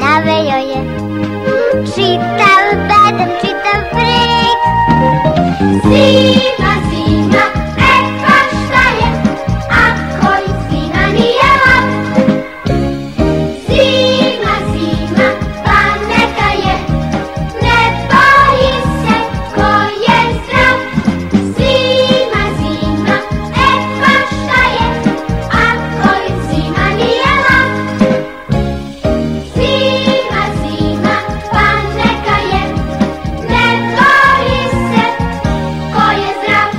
naveo je čitav bedem, čitav brig. Zima, zima, pa šta je, ako i zima nije lak. Zima, zima, pa neka je, ne boji se ko je zdrav. Zima, zima, pa šta je, ako i zima nije lak. Zima, zima, pa neka je, ne boji se ko je zdrav.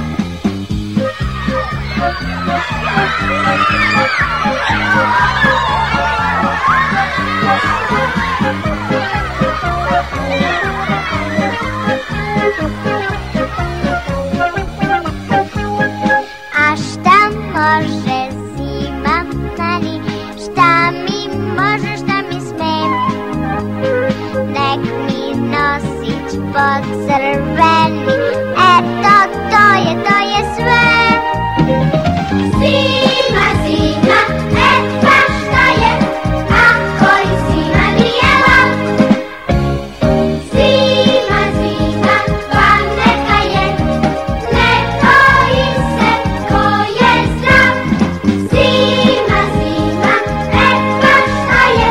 A šta može zima meni, šta mi može, šta mi sme? Nek mi nosić pocrveni, eto to je sve. Zima, zima, pa šta je, ako i zima nije lak. Zima, zima, pa neka je, ne boji se ko je zdrav. Zima, zima, pa šta je,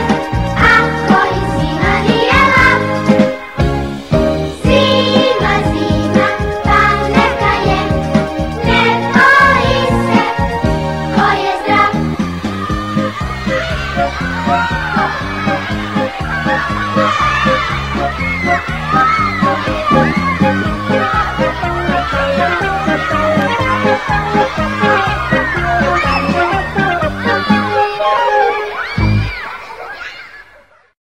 ako i zima nije lak. Zima, zima, pa neka je, ne boji se ko je zdrav.